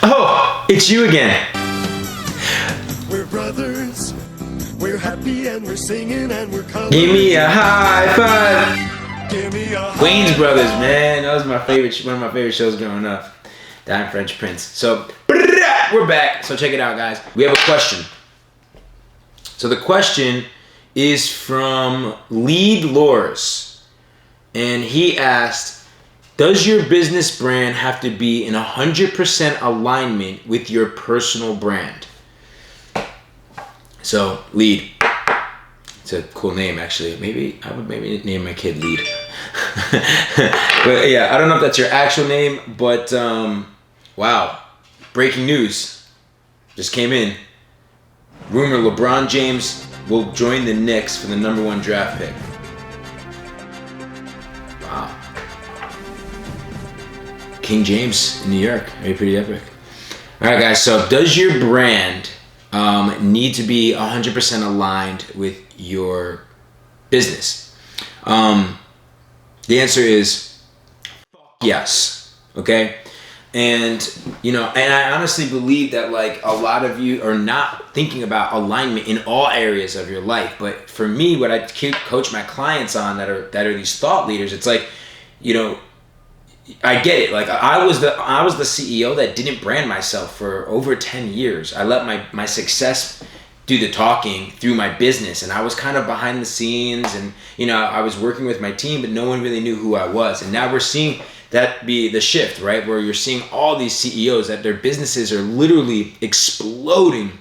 Oh, it's you again. We're brothers, we're happy and we're singing and we're coloring. Give me a high five. Give me a high Wayne's Brothers, man. That was my favorite, one of my favorite shows growing up. Dying French Prince. So, we're back. So check it out, guys. We have a question. So the question is from Lead Loris. And he asked, does your business brand have to be in 100% alignment with your personal brand? So, Lead. It's a cool name, actually. Maybe I would name my kid Lead. But yeah, I don't know if that's your actual name, but wow. Breaking news just came in. Rumor LeBron James will join the Knicks for the #1 draft pick. Wow. King James in New York. Pretty epic. All right, guys. So does your brand need to be 100% aligned with your business? The answer is yes. Okay. And, and I honestly believe that like a lot of you are not thinking about alignment in all areas of your life. But for me, what I coach my clients on that are these thought leaders, it's like, I get it. Like I was the CEO that didn't brand myself for over 10 years. I let my success do the talking through my business, and I was kind of behind the scenes, and I was working with my team, but no one really knew who I was. And now we're seeing that be the shift, right? Where you're seeing all these CEOs that their businesses are literally exploding,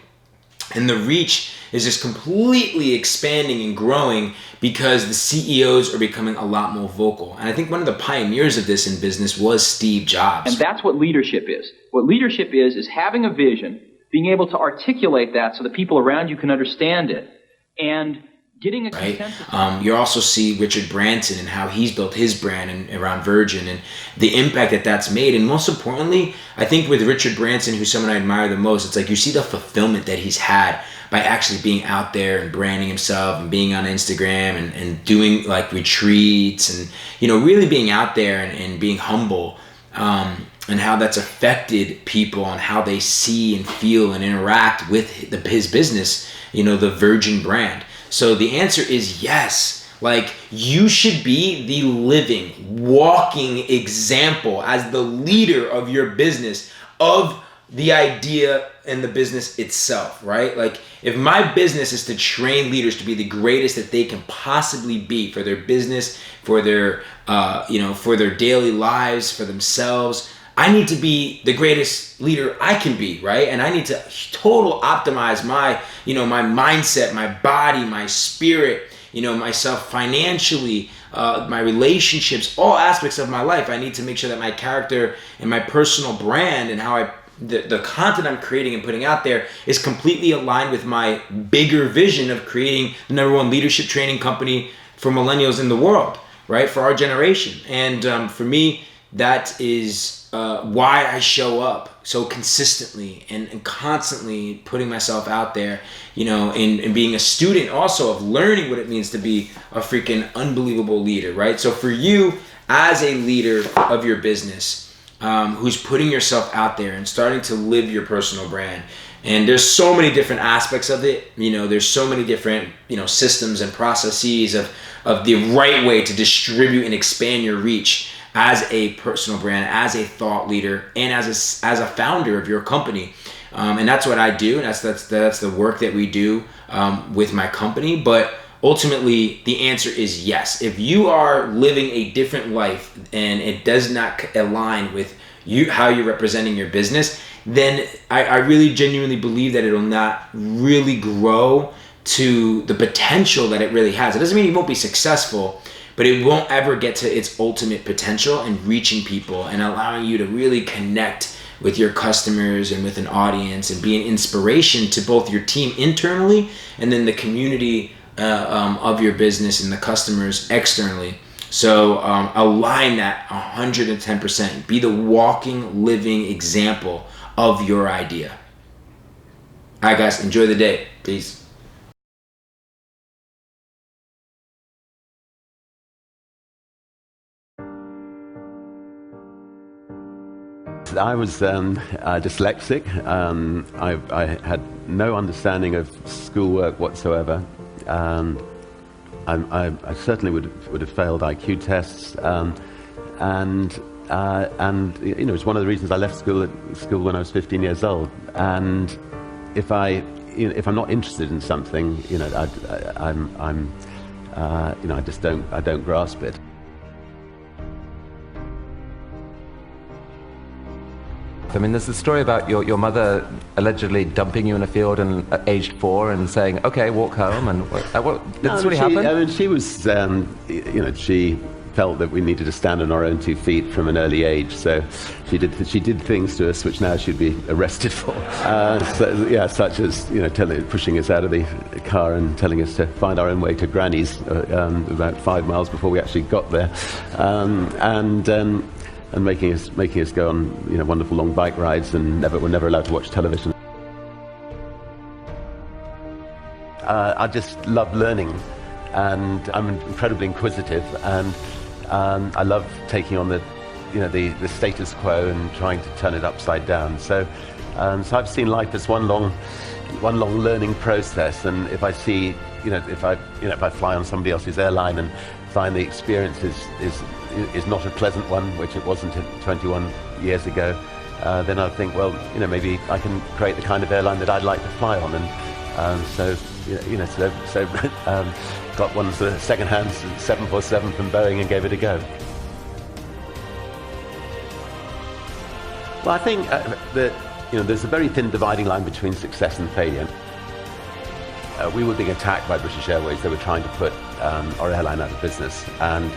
and the reach is just completely expanding and growing because the CEOs are becoming a lot more vocal. And I think one of the pioneers of this in business was Steve Jobs. And that's what leadership is. What leadership is having a vision, being able to articulate that so the people around you can understand it, and getting a consensus. You also see Richard Branson and how he's built his brand around Virgin and the impact that that's made. And most importantly, I think with Richard Branson, who's someone I admire the most, it's like you see the fulfillment that he's had by actually being out there and branding himself and being on Instagram and doing like retreats and, really being out there and being humble, and how that's affected people on how they see and feel and interact with his business, the Virgin brand. So the answer is yes. Like you should be the living, walking example as the leader of your business, of the idea and the business itself, right? Like if my business is to train leaders to be the greatest that they can possibly be for their business, for their, for their daily lives, for themselves, I need to be the greatest leader I can be, right? And I need to total optimize my, my mindset, my body, my spirit, myself financially, my relationships, all aspects of my life. I need to make sure that my character and my personal brand and how the content I'm creating and putting out there is completely aligned with my bigger vision of creating the #1 leadership training company for millennials in the world, right? For our generation. And for me, that is why I show up so consistently and constantly putting myself out there, and being a student also of learning what it means to be a freaking unbelievable leader, right? So for you as a leader of your business, who's putting yourself out there and starting to live your personal brand, and there's so many different aspects of it, there's so many different, systems and processes of the right way to distribute and expand your reach as a personal brand, as a thought leader, and as a founder of your company. And that's what I do, and that's the work that we do with my company. But ultimately, the answer is yes. If you are living a different life and it does not align with how you're representing your business, then I really genuinely believe that it'll not really grow to the potential that it really has. It doesn't mean you won't be successful, but it won't ever get to its ultimate potential and reaching people and allowing you to really connect with your customers and with an audience and be an inspiration to both your team internally and then the community of your business and the customers externally. So align that 110%. Be the walking, living example of your idea. All right, guys, enjoy the day. Peace. I was dyslexic. I had no understanding of schoolwork whatsoever. I certainly would have failed IQ tests, and you know, it's one of the reasons I left school when I was 15 years old. And if I'm not interested in something, you know, I just don't grasp it. I mean, there's the story about your mother allegedly dumping you in a field and aged 4 and saying, "Okay, walk home." And did this really happen? I mean, she was, you know, she felt that we needed to stand on our own 2 feet from an early age. So she did things to us which now she'd be arrested for. So, yeah, such as, you know, pushing us out of the car and telling us to find our own way to Granny's about 5 miles before we actually got there, and making us go on, you know, wonderful long bike rides, and we're never allowed to watch television. I just love learning, and I'm incredibly inquisitive, and I love taking on the status quo and trying to turn it upside down. So I've seen life as one long learning process, and if I see, if I fly on somebody else's airline and find the experience is not a pleasant one, which it wasn't 21 years ago, then I think, well, maybe I can create the kind of airline that I'd like to fly on, and so got one sort of second-hand 747 from Boeing and gave it a go. Well, I think that there's a very thin dividing line between success and failure. We were being attacked by British Airways. They were trying to put our airline out of business, and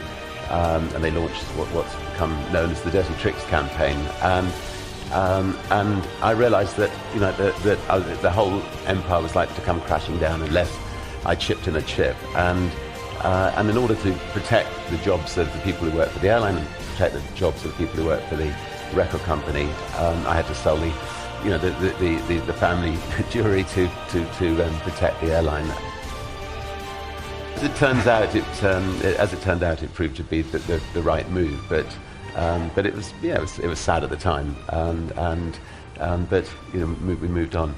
they launched what's become known as the Dirty Tricks campaign. And I realised that the whole empire was like to come crashing down unless I chipped in a chip. And in order to protect the jobs of the people who work for the airline and protect the jobs of the people who work for the record company, I had to sell the family jewelry to protect the airline. As it turned out, it proved to be the right move. But it was sad at the time, but we moved on.